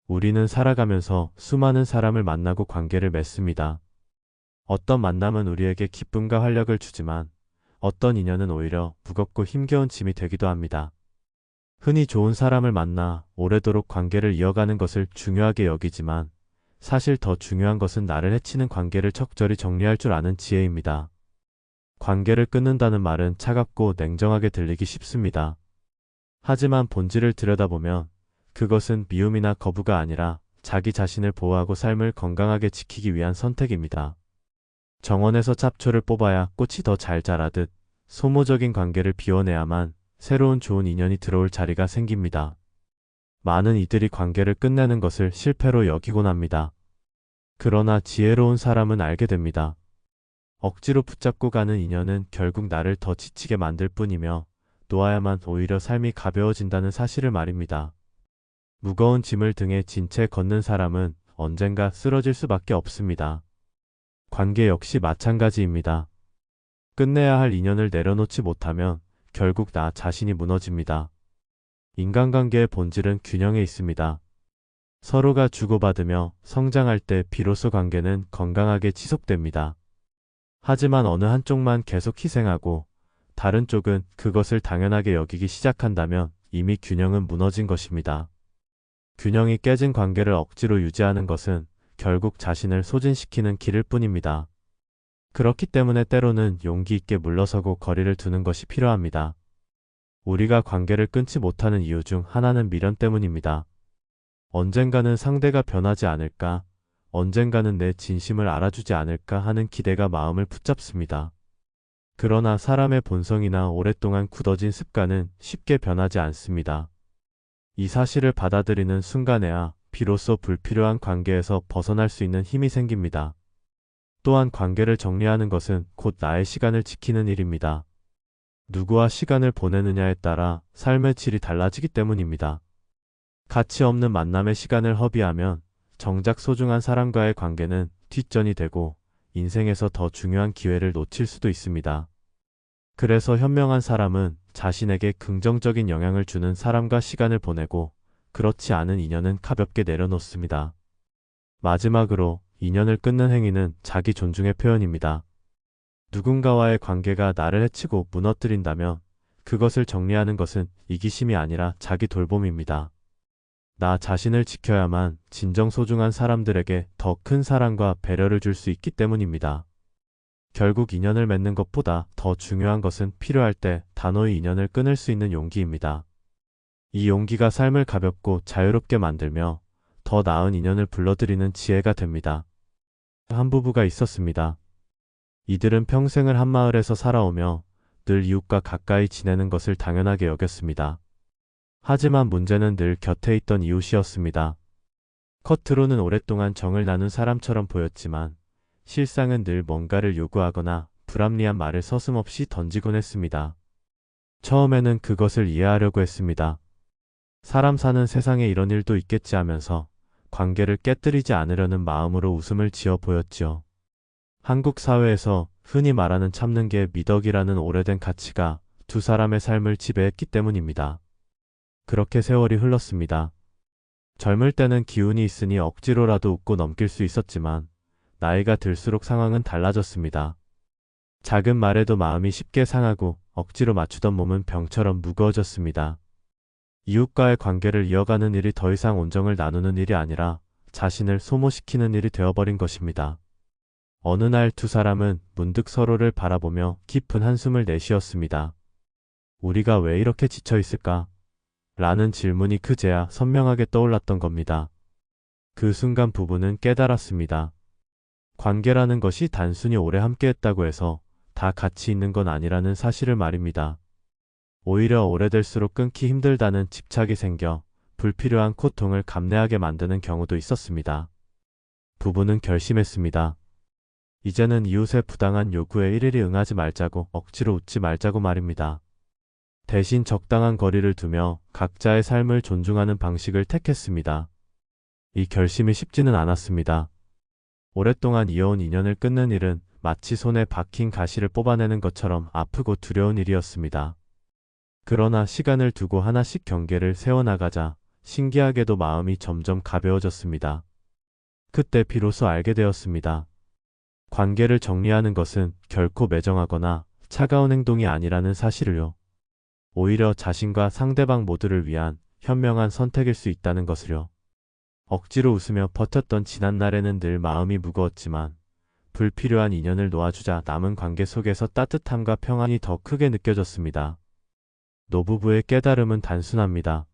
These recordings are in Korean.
우리는 살아가면서 수많은 사람을 만나고 관계를 맺습니다. 어떤 만남은 우리에게 기쁨과 활력을 주지만 어떤 인연은 오히려 무겁고 힘겨운 짐이 되기도 합니다. 흔히 좋은 사람을 만나 오래도록 관계를 이어가는 것을 중요하게 여기지만 사실 더 중요한 것은 나를 해치는 관계를 적절히 정리할 줄 아는 지혜입니다. 관계를 끊는다는 말은 차갑고 냉정하게 들리기 쉽습니다. 하지만 본질을 들여다보면 그것은 미움이나 거부가 아니라 자기 자신을 보호하고 삶을 건강하게 지키기 위한 선택입니다. 정원에서 잡초를 뽑아야 꽃이 더 잘 자라듯 소모적인 관계를 비워내야만 새로운 좋은 인연이 들어올 자리가 생깁니다. 많은 이들이 관계를 끝내는 것을 실패로 여기곤 합니다. 그러나 지혜로운 사람은 알게 됩니다. 억지로 붙잡고 가는 인연은 결국 나를 더 지치게 만들 뿐이며 놓아야만 오히려 삶이 가벼워진다는 사실을 말입니다. 무거운 짐을 등에 진 채 걷는 사람은 언젠가 쓰러질 수밖에 없습니다. 관계 역시 마찬가지입니다. 끝내야 할 인연을 내려놓지 못하면 결국 나 자신이 무너집니다. 인간관계의 본질은 균형에 있습니다. 서로가 주고받으며 성장할 때 비로소 관계는 건강하게 지속됩니다. 하지만 어느 한쪽만 계속 희생하고 다른 쪽은 그것을 당연하게 여기기 시작한다면 이미 균형은 무너진 것입니다. 균형이 깨진 관계를 억지로 유지하는 것은 결국 자신을 소진시키는 길일 뿐입니다. 그렇기 때문에 때로는 용기 있게 물러서고 거리를 두는 것이 필요합니다. 우리가 관계를 끊지 못하는 이유 중 하나는 미련 때문입니다. 언젠가는 상대가 변하지 않을까, 언젠가는 내 진심을 알아주지 않을까 하는 기대가 마음을 붙잡습니다. 그러나 사람의 본성이나 오랫동안 굳어진 습관은 쉽게 변하지 않습니다. 이 사실을 받아들이는 순간에야 비로소 불필요한 관계에서 벗어날 수 있는 힘이 생깁니다. 또한 관계를 정리하는 것은 곧 나의 시간을 지키는 일입니다. 누구와 시간을 보내느냐에 따라 삶의 질이 달라지기 때문입니다. 가치 없는 만남의 시간을 허비하면 정작 소중한 사람과의 관계는 뒷전이 되고 인생에서 더 중요한 기회를 놓칠 수도 있습니다. 그래서 현명한 사람은 자신에게 긍정적인 영향을 주는 사람과 시간을 보내고 그렇지 않은 인연은 가볍게 내려놓습니다. 마지막으로 인연을 끊는 행위는 자기 존중의 표현입니다. 누군가와의 관계가 나를 해치고 무너뜨린다면 그것을 정리하는 것은 이기심이 아니라 자기 돌봄입니다. 나 자신을 지켜야만 진정 소중한 사람들에게 더 큰 사랑과 배려를 줄 수 있기 때문입니다. 결국 인연을 맺는 것보다 더 중요한 것은 필요할 때 단호히 인연을 끊을 수 있는 용기입니다. 이 용기가 삶을 가볍고 자유롭게 만들며 더 나은 인연을 불러들이는 지혜가 됩니다. 한 부부가 있었습니다. 이들은 평생을 한 마을에서 살아오며 늘 이웃과 가까이 지내는 것을 당연하게 여겼습니다. 하지만 문제는 늘 곁에 있던 이웃이었습니다. 겉으로는 오랫동안 정을 나눈 사람처럼 보였지만 실상은 늘 뭔가를 요구하거나 불합리한 말을 서슴없이 던지곤 했습니다. 처음에는 그것을 이해하려고 했습니다. 사람 사는 세상에 이런 일도 있겠지 하면서 관계를 깨뜨리지 않으려는 마음으로 웃음을 지어 보였지요. 한국 사회에서 흔히 말하는 참는 게 미덕이라는 오래된 가치가 두 사람의 삶을 지배했기 때문입니다. 그렇게 세월이 흘렀습니다. 젊을 때는 기운이 있으니 억지로라도 웃고 넘길 수 있었지만 나이가 들수록 상황은 달라졌습니다. 작은 말에도 마음이 쉽게 상하고 억지로 맞추던 몸은 병처럼 무거워졌습니다. 이웃과의 관계를 이어가는 일이 더 이상 온정을 나누는 일이 아니라 자신을 소모시키는 일이 되어버린 것입니다. 어느 날 두 사람은 문득 서로를 바라보며 깊은 한숨을 내쉬었습니다. 우리가 왜 이렇게 지쳐 있을까? 라는 질문이 그제야 선명하게 떠올랐던 겁니다. 그 순간 부부는 깨달았습니다. 관계라는 것이 단순히 오래 함께했다고 해서 다 가치 있는 건 아니라는 사실을 말입니다. 오히려 오래될수록 끊기 힘들다는 집착이 생겨 불필요한 고통을 감내하게 만드는 경우도 있었습니다. 부부는 결심했습니다. 이제는 이웃의 부당한 요구에 일일이 응하지 말자고, 억지로 웃지 말자고 말입니다. 대신 적당한 거리를 두며 각자의 삶을 존중하는 방식을 택했습니다. 이 결심이 쉽지는 않았습니다. 오랫동안 이어온 인연을 끊는 일은 마치 손에 박힌 가시를 뽑아내는 것처럼 아프고 두려운 일이었습니다. 그러나 시간을 두고 하나씩 경계를 세워나가자 신기하게도 마음이 점점 가벼워졌습니다. 그때 비로소 알게 되었습니다. 관계를 정리하는 것은 결코 매정하거나 차가운 행동이 아니라는 사실을요. 오히려 자신과 상대방 모두를 위한 현명한 선택일 수 있다는 것을요. 억지로 웃으며 버텼던 지난날에는 늘 마음이 무거웠지만 불필요한 인연을 놓아주자 남은 관계 속에서 따뜻함과 평안이 더 크게 느껴졌습니다. 노부부의 깨달음은 단순합니다.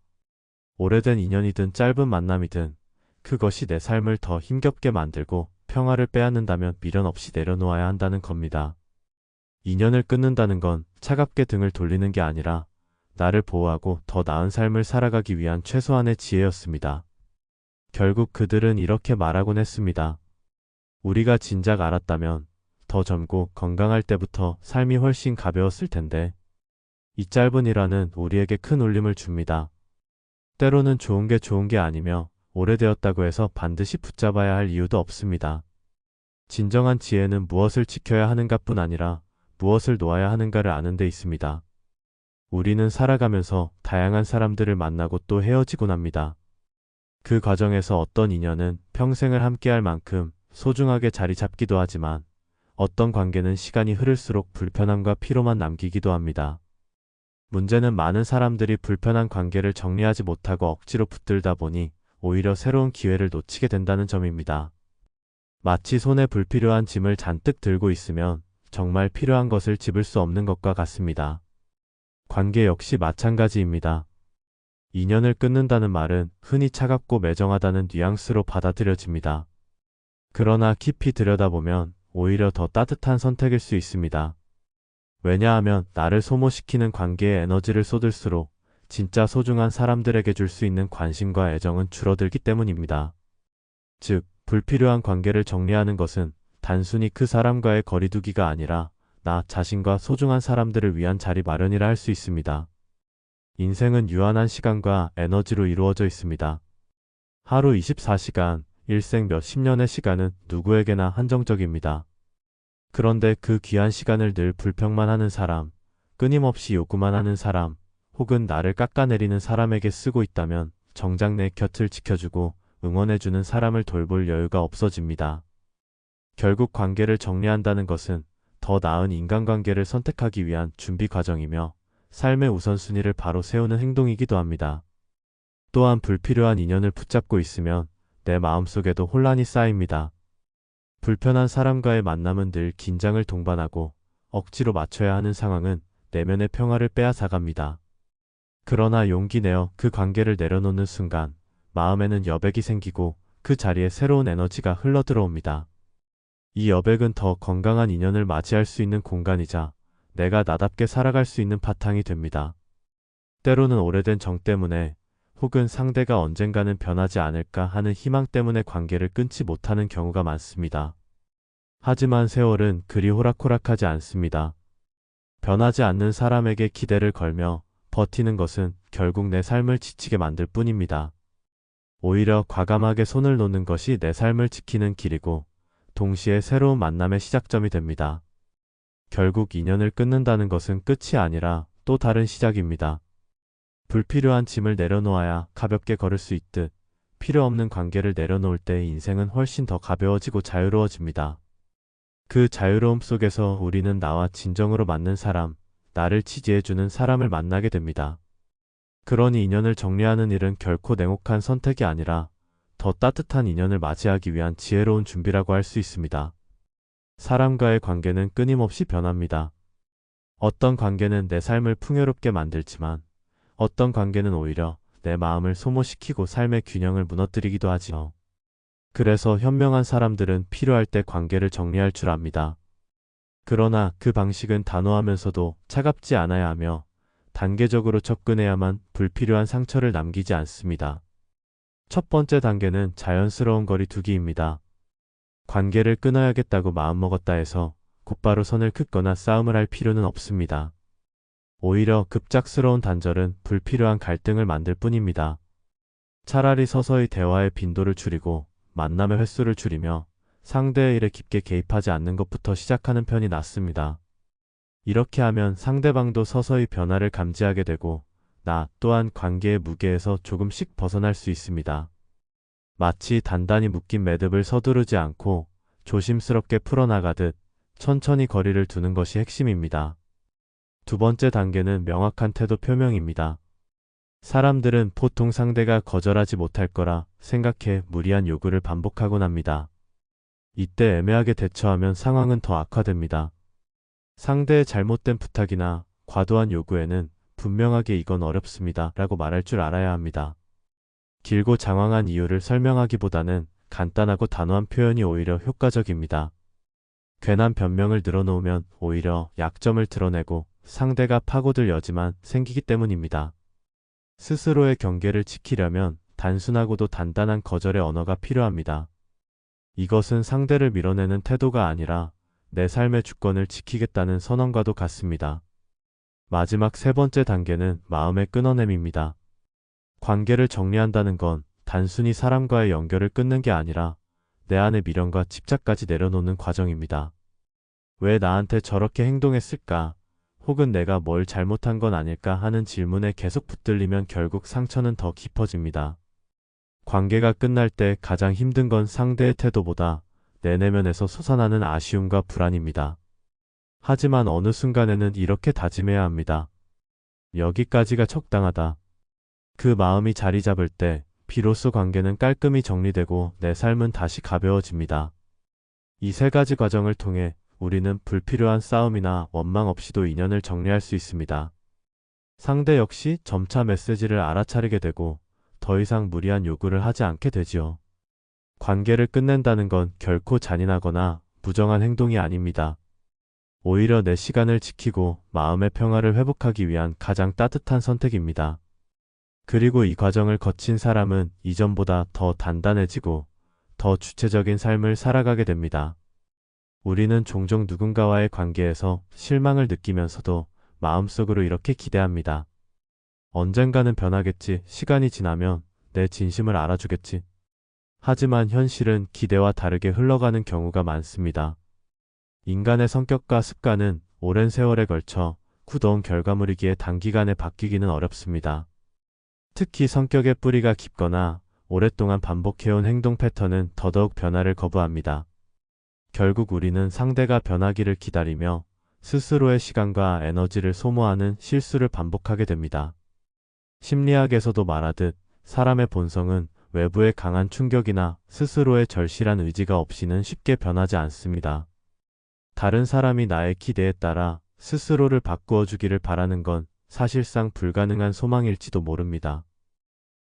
오래된 인연이든 짧은 만남이든 그것이 내 삶을 더 힘겹게 만들고 평화를 빼앗는다면 미련 없이 내려놓아야 한다는 겁니다. 인연을 끊는다는 건 차갑게 등을 돌리는 게 아니라 나를 보호하고 더 나은 삶을 살아가기 위한 최소한의 지혜였습니다. 결국 그들은 이렇게 말하곤 했습니다. 우리가 진작 알았다면 더 젊고 건강할 때부터 삶이 훨씬 가벼웠을 텐데 이 짧은 일화는 우리에게 큰 울림을 줍니다. 때로는 좋은 게 아니며 오래되었다고 해서 반드시 붙잡아야 할 이유도 없습니다. 진정한 지혜는 무엇을 지켜야 하는가뿐 아니라 무엇을 놓아야 하는가를 아는 데 있습니다. 우리는 살아가면서 다양한 사람들을 만나고 또 헤어지곤 합니다. 그 과정에서 어떤 인연은 평생을 함께할 만큼 소중하게 자리 잡기도 하지만 어떤 관계는 시간이 흐를수록 불편함과 피로만 남기기도 합니다. 문제는 많은 사람들이 불편한 관계를 정리하지 못하고 억지로 붙들다 보니 오히려 새로운 기회를 놓치게 된다는 점입니다. 마치 손에 불필요한 짐을 잔뜩 들고 있으면 정말 필요한 것을 집을 수 없는 것과 같습니다. 관계 역시 마찬가지입니다. 인연을 끊는다는 말은 흔히 차갑고 매정하다는 뉘앙스로 받아들여집니다. 그러나 깊이 들여다보면 오히려 더 따뜻한 선택일 수 있습니다. 왜냐하면 나를 소모시키는 관계에 에너지를 쏟을수록 진짜 소중한 사람들에게 줄 수 있는 관심과 애정은 줄어들기 때문입니다. 즉, 불필요한 관계를 정리하는 것은 단순히 그 사람과의 거리두기가 아니라 나 자신과 소중한 사람들을 위한 자리 마련이라 할 수 있습니다. 인생은 유한한 시간과 에너지로 이루어져 있습니다. 하루 24시간, 일생 몇십 년의 시간은 누구에게나 한정적입니다. 그런데 그 귀한 시간을 늘 불평만 하는 사람, 끊임없이 요구만 하는 사람, 혹은 나를 깎아내리는 사람에게 쓰고 있다면 정작 내 곁을 지켜주고 응원해주는 사람을 돌볼 여유가 없어집니다. 결국 관계를 정리한다는 것은 더 나은 인간관계를 선택하기 위한 준비 과정이며 삶의 우선순위를 바로 세우는 행동이기도 합니다. 또한 불필요한 인연을 붙잡고 있으면 내 마음속에도 혼란이 쌓입니다. 불편한 사람과의 만남은 늘 긴장을 동반하고 억지로 맞춰야 하는 상황은 내면의 평화를 빼앗아갑니다. 그러나 용기 내어 그 관계를 내려놓는 순간 마음에는 여백이 생기고 그 자리에 새로운 에너지가 흘러들어옵니다. 이 여백은 더 건강한 인연을 맞이할 수 있는 공간이자 내가 나답게 살아갈 수 있는 바탕이 됩니다. 때로는 오래된 정 때문에 혹은 상대가 언젠가는 변하지 않을까 하는 희망 때문에 관계를 끊지 못하는 경우가 많습니다. 하지만 세월은 그리 호락호락하지 않습니다. 변하지 않는 사람에게 기대를 걸며 버티는 것은 결국 내 삶을 지치게 만들 뿐입니다. 오히려 과감하게 손을 놓는 것이 내 삶을 지키는 길이고 동시에 새로운 만남의 시작점이 됩니다. 결국 인연을 끊는다는 것은 끝이 아니라 또 다른 시작입니다. 불필요한 짐을 내려놓아야 가볍게 걸을 수 있듯 필요 없는 관계를 내려놓을 때 인생은 훨씬 더 가벼워지고 자유로워집니다. 그 자유로움 속에서 우리는 나와 진정으로 맞는 사람, 나를 지지해주는 사람을 만나게 됩니다. 그러니 인연을 정리하는 일은 결코 냉혹한 선택이 아니라 더 따뜻한 인연을 맞이하기 위한 지혜로운 준비라고 할 수 있습니다. 사람과의 관계는 끊임없이 변합니다. 어떤 관계는 내 삶을 풍요롭게 만들지만 어떤 관계는 오히려 내 마음을 소모시키고 삶의 균형을 무너뜨리기도 하지요. 그래서 현명한 사람들은 필요할 때 관계를 정리할 줄 압니다. 그러나 그 방식은 단호하면서도 차갑지 않아야 하며 단계적으로 접근해야만 불필요한 상처를 남기지 않습니다. 첫 번째 단계는 자연스러운 거리두기입니다. 관계를 끊어야겠다고 마음먹었다 해서 곧바로 선을 긋거나 싸움을 할 필요는 없습니다. 오히려 급작스러운 단절은 불필요한 갈등을 만들 뿐입니다. 차라리 서서히 대화의 빈도를 줄이고 만남의 횟수를 줄이며 상대의 일에 깊게 개입하지 않는 것부터 시작하는 편이 낫습니다. 이렇게 하면 상대방도 서서히 변화를 감지하게 되고 나 또한 관계의 무게에서 조금씩 벗어날 수 있습니다. 마치 단단히 묶인 매듭을 서두르지 않고 조심스럽게 풀어나가듯 천천히 거리를 두는 것이 핵심입니다. 두 번째 단계는 명확한 태도 표명입니다. 사람들은 보통 상대가 거절하지 못할 거라 생각해 무리한 요구를 반복하곤 합니다. 이때 애매하게 대처하면 상황은 더 악화됩니다. 상대의 잘못된 부탁이나 과도한 요구에는 분명하게 이건 어렵습니다 라고 말할 줄 알아야 합니다. 길고 장황한 이유를 설명하기보다는 간단하고 단호한 표현이 오히려 효과적입니다. 괜한 변명을 늘어놓으면 오히려 약점을 드러내고 상대가 파고들 여지만 생기기 때문입니다. 스스로의 경계를 지키려면 단순하고도 단단한 거절의 언어가 필요합니다. 이것은 상대를 밀어내는 태도가 아니라 내 삶의 주권을 지키겠다는 선언과도 같습니다. 마지막 세 번째 단계는 마음의 끊어냄입니다. 관계를 정리한다는 건 단순히 사람과의 연결을 끊는 게 아니라 내 안의 미련과 집착까지 내려놓는 과정입니다. 왜 나한테 저렇게 행동했을까? 혹은 내가 뭘 잘못한 건 아닐까 하는 질문에 계속 붙들리면 결국 상처는 더 깊어집니다. 관계가 끝날 때 가장 힘든 건 상대의 태도보다 내 내면에서 솟아나는 아쉬움과 불안입니다. 하지만 어느 순간에는 이렇게 다짐해야 합니다. 여기까지가 적당하다. 그 마음이 자리 잡을 때 비로소 관계는 깔끔히 정리되고 내 삶은 다시 가벼워집니다. 이 세 가지 과정을 통해 우리는 불필요한 싸움이나 원망 없이도 인연을 정리할 수 있습니다. 상대 역시 점차 메시지를 알아차리게 되고 더 이상 무리한 요구를 하지 않게 되지요. 관계를 끝낸다는 건 결코 잔인하거나 부정한 행동이 아닙니다. 오히려 내 시간을 지키고 마음의 평화를 회복하기 위한 가장 따뜻한 선택입니다. 그리고 이 과정을 거친 사람은 이전보다 더 단단해지고 더 주체적인 삶을 살아가게 됩니다. 우리는 종종 누군가와의 관계에서 실망을 느끼면서도 마음속으로 이렇게 기대합니다. 언젠가는 변하겠지, 시간이 지나면 내 진심을 알아주겠지. 하지만 현실은 기대와 다르게 흘러가는 경우가 많습니다. 인간의 성격과 습관은 오랜 세월에 걸쳐 굳어온 결과물이기에 단기간에 바뀌기는 어렵습니다. 특히 성격의 뿌리가 깊거나 오랫동안 반복해온 행동 패턴은 더더욱 변화를 거부합니다. 결국 우리는 상대가 변하기를 기다리며 스스로의 시간과 에너지를 소모하는 실수를 반복하게 됩니다. 심리학에서도 말하듯 사람의 본성은 외부의 강한 충격이나 스스로의 절실한 의지가 없이는 쉽게 변하지 않습니다. 다른 사람이 나의 기대에 따라 스스로를 바꾸어 주기를 바라는 건 사실상 불가능한 소망일지도 모릅니다.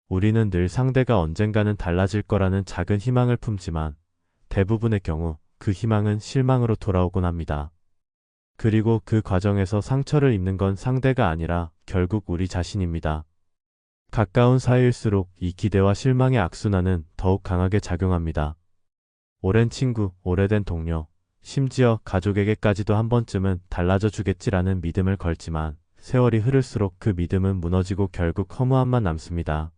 우리는 늘 상대가 언젠가는 달라질 거라는 작은 희망을 품지만 대부분의 경우 그 희망은 실망으로 돌아오곤 합니다. 그리고 그 과정에서 상처를 입는 건 상대가 아니라 결국 우리 자신입니다. 가까운 사이일수록 이 기대와 실망의 악순환은 더욱 강하게 작용합니다. 오랜 친구, 오래된 동료, 심지어 가족에게까지도 한 번쯤은 달라져 주겠지라는 믿음을 걸지만 세월이 흐를수록 그 믿음은 무너지고 결국 허무함만 남습니다.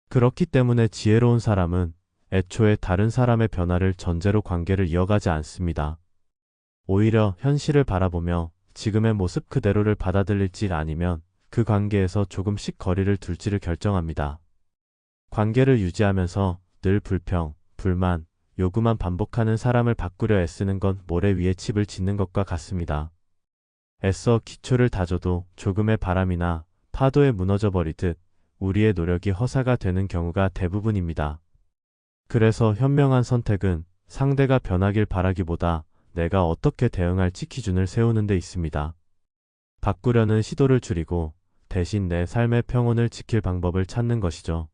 그렇기 때문에 지혜로운 사람은 애초에 다른 사람의 변화를 전제로 관계를 이어가지 않습니다. 오히려 현실을 바라보며 지금의 모습 그대로를 받아들일지 아니면 그 관계에서 조금씩 거리를 둘지를 결정합니다. 관계를 유지하면서 늘 불평, 불만, 요구만 반복하는 사람을 바꾸려 애쓰는 건 모래 위에 칩을 짓는 것과 같습니다. 애써 기초를 다져도 조금의 바람이나 파도에 무너져 버리듯 우리의 노력이 허사가 되는 경우가 대부분입니다. 그래서 현명한 선택은 상대가 변하길 바라기보다 내가 어떻게 대응할지 기준을 세우는 데 있습니다. 바꾸려는 시도를 줄이고 대신 내 삶의 평온을 지킬 방법을 찾는 것이죠.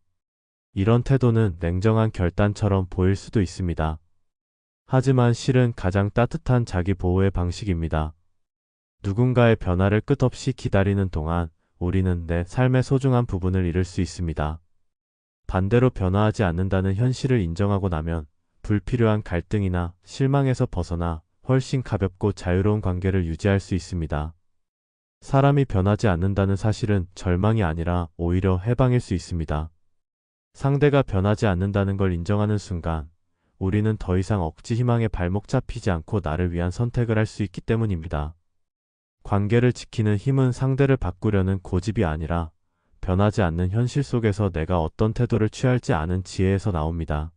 이런 태도는 냉정한 결단처럼 보일 수도 있습니다. 하지만 실은 가장 따뜻한 자기 보호의 방식입니다. 누군가의 변화를 끝없이 기다리는 동안 우리는 내 삶의 소중한 부분을 잃을 수 있습니다. 반대로 변화하지 않는다는 현실을 인정하고 나면 불필요한 갈등이나 실망에서 벗어나 훨씬 가볍고 자유로운 관계를 유지할 수 있습니다. 사람이 변하지 않는다는 사실은 절망이 아니라 오히려 해방일 수 있습니다. 상대가 변하지 않는다는 걸 인정하는 순간 우리는 더 이상 억지 희망에 발목 잡히지 않고 나를 위한 선택을 할 수 있기 때문입니다. 관계를 지키는 힘은 상대를 바꾸려는 고집이 아니라 변하지 않는 현실 속에서 내가 어떤 태도를 취할지 아는 지혜에서 나옵니다.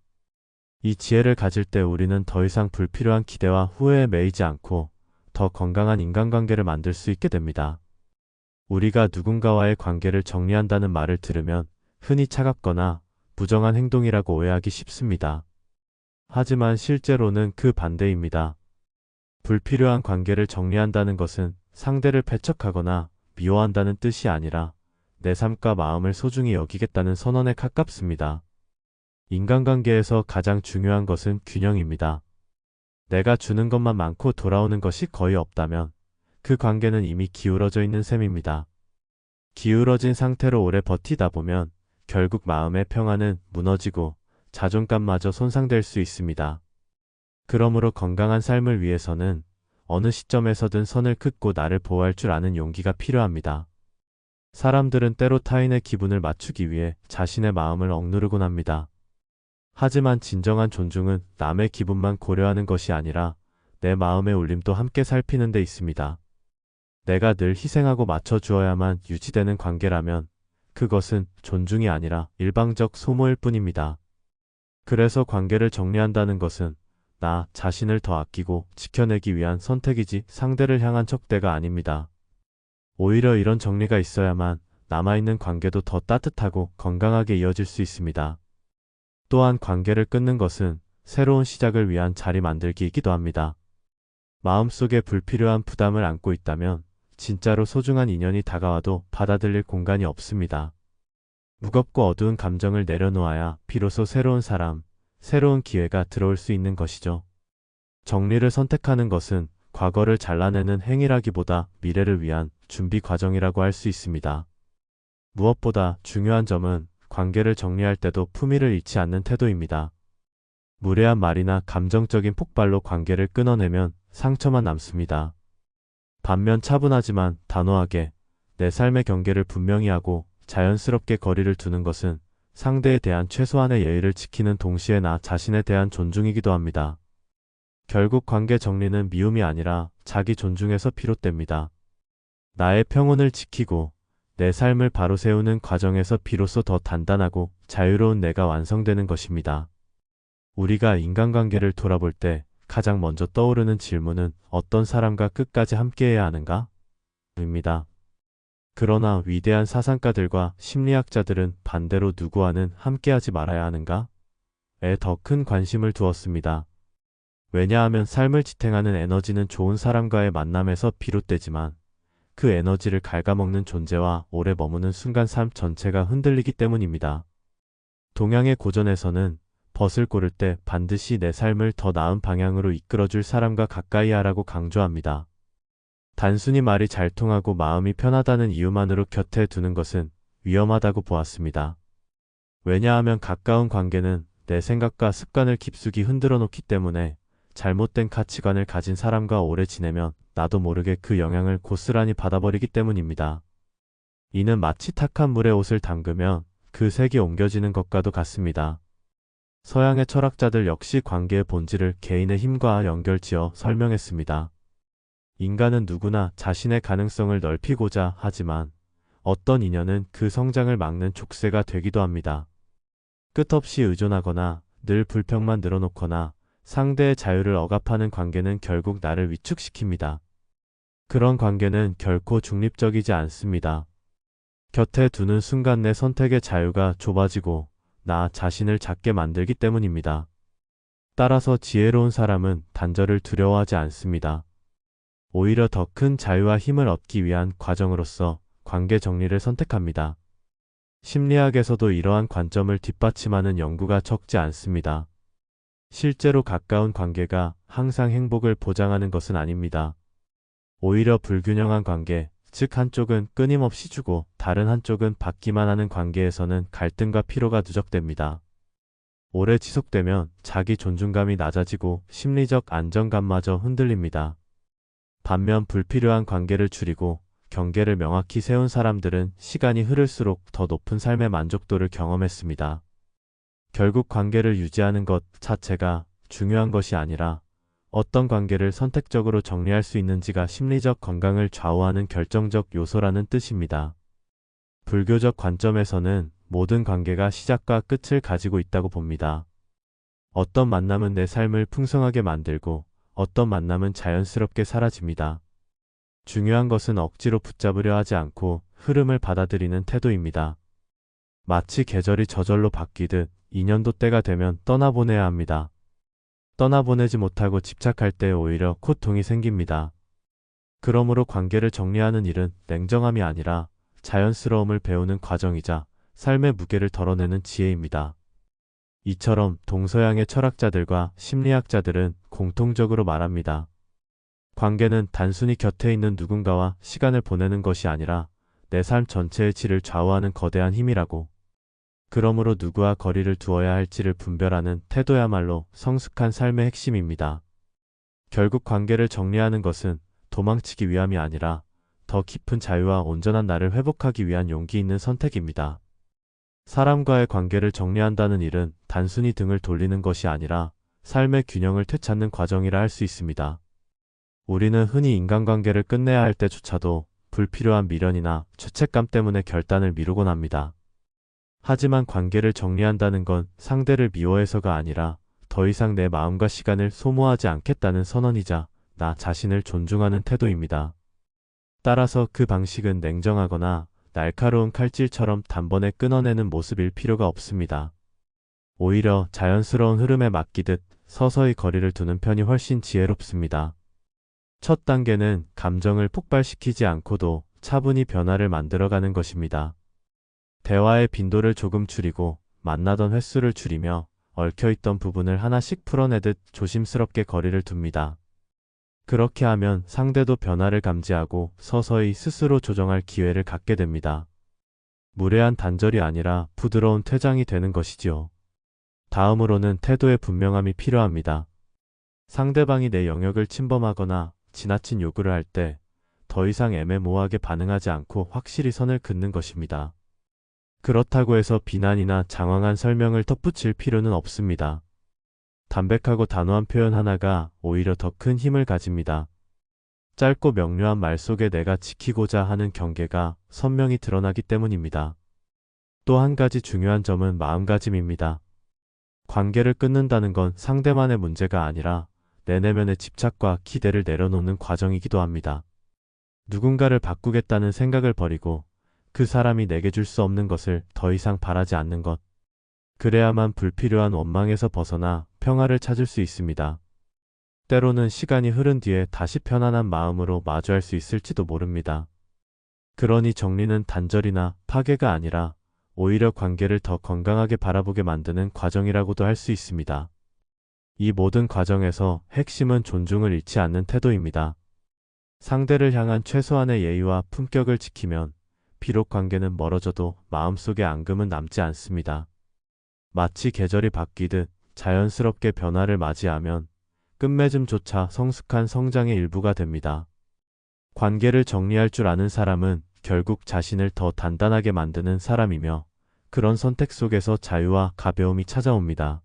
이 지혜를 가질 때 우리는 더 이상 불필요한 기대와 후회에 매이지 않고 더 건강한 인간관계를 만들 수 있게 됩니다. 우리가 누군가와의 관계를 정리한다는 말을 들으면 흔히 차갑거나 부정한 행동이라고 오해하기 쉽습니다. 하지만 실제로는 그 반대입니다. 불필요한 관계를 정리한다는 것은 상대를 배척하거나 미워한다는 뜻이 아니라 내 삶과 마음을 소중히 여기겠다는 선언에 가깝습니다. 인간관계에서 가장 중요한 것은 균형입니다. 내가 주는 것만 많고 돌아오는 것이 거의 없다면 그 관계는 이미 기울어져 있는 셈입니다. 기울어진 상태로 오래 버티다 보면 결국 마음의 평화는 무너지고 자존감마저 손상될 수 있습니다. 그러므로 건강한 삶을 위해서는 어느 시점에서든 선을 긋고 나를 보호할 줄 아는 용기가 필요합니다. 사람들은 때로 타인의 기분을 맞추기 위해 자신의 마음을 억누르곤 합니다. 하지만 진정한 존중은 남의 기분만 고려하는 것이 아니라 내 마음의 울림도 함께 살피는 데 있습니다. 내가 늘 희생하고 맞춰주어야만 유지되는 관계라면 그것은 존중이 아니라 일방적 소모일 뿐입니다. 그래서 관계를 정리한다는 것은 나 자신을 더 아끼고 지켜내기 위한 선택이지 상대를 향한 척대가 아닙니다. 오히려 이런 정리가 있어야만 남아있는 관계도 더 따뜻하고 건강하게 이어질 수 있습니다. 또한 관계를 끊는 것은 새로운 시작을 위한 자리 만들기이기도 합니다. 마음속에 불필요한 부담을 안고 있다면 진짜로 소중한 인연이 다가와도 받아들일 공간이 없습니다. 무겁고 어두운 감정을 내려놓아야 비로소 새로운 사람, 새로운 기회가 들어올 수 있는 것이죠. 정리를 선택하는 것은 과거를 잘라내는 행위라기보다 미래를 위한 준비 과정이라고 할 수 있습니다. 무엇보다 중요한 점은 관계를 정리할 때도 품위를 잃지 않는 태도입니다. 무례한 말이나 감정적인 폭발로 관계를 끊어내면 상처만 남습니다. 반면 차분하지만 단호하게 내 삶의 경계를 분명히 하고 자연스럽게 거리를 두는 것은 상대에 대한 최소한의 예의를 지키는 동시에 나 자신에 대한 존중이기도 합니다. 결국 관계 정리는 미움이 아니라 자기 존중에서 비롯됩니다. 나의 평온을 지키고 내 삶을 바로 세우는 과정에서 비로소 더 단단하고 자유로운 내가 완성되는 것입니다. 우리가 인간관계를 돌아볼 때 가장 먼저 떠오르는 질문은 어떤 사람과 끝까지 함께해야 하는가? 입니다. 그러나 위대한 사상가들과 심리학자들은 반대로 누구와는 함께하지 말아야 하는가? 에 더 큰 관심을 두었습니다. 왜냐하면 삶을 지탱하는 에너지는 좋은 사람과의 만남에서 비롯되지만 그 에너지를 갉아먹는 존재와 오래 머무는 순간 삶 전체가 흔들리기 때문입니다. 동양의 고전에서는 벗을 고를 때 반드시 내 삶을 더 나은 방향으로 이끌어줄 사람과 가까이 하라고 강조합니다. 단순히 말이 잘 통하고 마음이 편하다는 이유만으로 곁에 두는 것은 위험하다고 보았습니다. 왜냐하면 가까운 관계는 내 생각과 습관을 깊숙이 흔들어 놓기 때문에 잘못된 가치관을 가진 사람과 오래 지내면 나도 모르게 그 영향을 고스란히 받아버리기 때문입니다. 이는 마치 탁한 물에 옷을 담그면 그 색이 옮겨지는 것과도 같습니다. 서양의 철학자들 역시 관계의 본질을 개인의 힘과 연결지어 설명했습니다. 인간은 누구나 자신의 가능성을 넓히고자 하지만 어떤 인연은 그 성장을 막는 족쇄가 되기도 합니다. 끝없이 의존하거나 늘 불평만 늘어놓거나 상대의 자유를 억압하는 관계는 결국 나를 위축시킵니다. 그런 관계는 결코 중립적이지 않습니다. 곁에 두는 순간 내 선택의 자유가 좁아지고 나 자신을 작게 만들기 때문입니다. 따라서 지혜로운 사람은 단절을 두려워하지 않습니다. 오히려 더 큰 자유와 힘을 얻기 위한 과정으로서 관계 정리를 선택합니다. 심리학에서도 이러한 관점을 뒷받침하는 연구가 적지 않습니다. 실제로 가까운 관계가 항상 행복을 보장하는 것은 아닙니다. 오히려 불균형한 관계, 즉 한쪽은 끊임없이 주고 다른 한쪽은 받기만 하는 관계에서는 갈등과 피로가 누적됩니다. 오래 지속되면 자기 존중감이 낮아지고 심리적 안정감마저 흔들립니다. 반면 불필요한 관계를 줄이고 경계를 명확히 세운 사람들은 시간이 흐를수록 더 높은 삶의 만족도를 경험했습니다. 결국 관계를 유지하는 것 자체가 중요한 것이 아니라 어떤 관계를 선택적으로 정리할 수 있는지가 심리적 건강을 좌우하는 결정적 요소라는 뜻입니다. 불교적 관점에서는 모든 관계가 시작과 끝을 가지고 있다고 봅니다. 어떤 만남은 내 삶을 풍성하게 만들고 어떤 만남은 자연스럽게 사라집니다. 중요한 것은 억지로 붙잡으려 하지 않고 흐름을 받아들이는 태도입니다. 마치 계절이 저절로 바뀌듯 인연도 때가 되면 떠나보내야 합니다. 떠나보내지 못하고 집착할 때 오히려 고통이 생깁니다. 그러므로 관계를 정리하는 일은 냉정함이 아니라 자연스러움을 배우는 과정이자 삶의 무게를 덜어내는 지혜입니다. 이처럼 동서양의 철학자들과 심리학자들은 공통적으로 말합니다. 관계는 단순히 곁에 있는 누군가와 시간을 보내는 것이 아니라 내 삶 전체의 질을 좌우하는 거대한 힘이라고. 그러므로 누구와 거리를 두어야 할지를 분별하는 태도야말로 성숙한 삶의 핵심입니다. 결국 관계를 정리하는 것은 도망치기 위함이 아니라 더 깊은 자유와 온전한 나를 회복하기 위한 용기 있는 선택입니다. 사람과의 관계를 정리한다는 일은 단순히 등을 돌리는 것이 아니라 삶의 균형을 되찾는 과정이라 할 수 있습니다. 우리는 흔히 인간관계를 끝내야 할 때조차도 불필요한 미련이나 죄책감 때문에 결단을 미루곤 합니다. 하지만 관계를 정리한다는 건 상대를 미워해서가 아니라 더 이상 내 마음과 시간을 소모하지 않겠다는 선언이자 나 자신을 존중하는 태도입니다. 따라서 그 방식은 냉정하거나 날카로운 칼질처럼 단번에 끊어내는 모습일 필요가 없습니다. 오히려 자연스러운 흐름에 맡기듯 서서히 거리를 두는 편이 훨씬 지혜롭습니다. 첫 단계는 감정을 폭발시키지 않고도 차분히 변화를 만들어가는 것입니다. 대화의 빈도를 조금 줄이고 만나던 횟수를 줄이며 얽혀있던 부분을 하나씩 풀어내듯 조심스럽게 거리를 둡니다. 그렇게 하면 상대도 변화를 감지하고 서서히 스스로 조정할 기회를 갖게 됩니다. 무례한 단절이 아니라 부드러운 퇴장이 되는 것이지요. 다음으로는 태도의 분명함이 필요합니다. 상대방이 내 영역을 침범하거나 지나친 요구를 할 때 더 이상 애매모호하게 반응하지 않고 확실히 선을 긋는 것입니다. 그렇다고 해서 비난이나 장황한 설명을 덧붙일 필요는 없습니다. 담백하고 단호한 표현 하나가 오히려 더 큰 힘을 가집니다. 짧고 명료한 말 속에 내가 지키고자 하는 경계가 선명히 드러나기 때문입니다. 또 한 가지 중요한 점은 마음가짐입니다. 관계를 끊는다는 건 상대만의 문제가 아니라 내 내면의 집착과 기대를 내려놓는 과정이기도 합니다. 누군가를 바꾸겠다는 생각을 버리고 그 사람이 내게 줄 수 없는 것을 더 이상 바라지 않는 것. 그래야만 불필요한 원망에서 벗어나 평화를 찾을 수 있습니다. 때로는 시간이 흐른 뒤에 다시 편안한 마음으로 마주할 수 있을지도 모릅니다. 그러니 정리는 단절이나 파괴가 아니라 오히려 관계를 더 건강하게 바라보게 만드는 과정이라고도 할 수 있습니다. 이 모든 과정에서 핵심은 존중을 잃지 않는 태도입니다. 상대를 향한 최소한의 예의와 품격을 지키면 비록 관계는 멀어져도 마음속의 앙금은 남지 않습니다. 마치 계절이 바뀌듯 자연스럽게 변화를 맞이하면 끝맺음조차 성숙한 성장의 일부가 됩니다. 관계를 정리할 줄 아는 사람은 결국 자신을 더 단단하게 만드는 사람이며 그런 선택 속에서 자유와 가벼움이 찾아옵니다.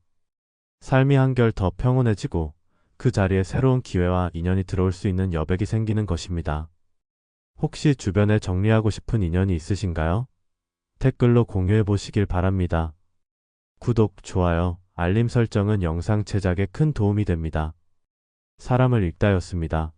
삶이 한결 더 평온해지고 그 자리에 새로운 기회와 인연이 들어올 수 있는 여백이 생기는 것입니다. 혹시 주변에 정리하고 싶은 인연이 있으신가요? 댓글로 공유해 보시길 바랍니다. 구독, 좋아요, 알림 설정은 영상 제작에 큰 도움이 됩니다. 사람을 읽다였습니다.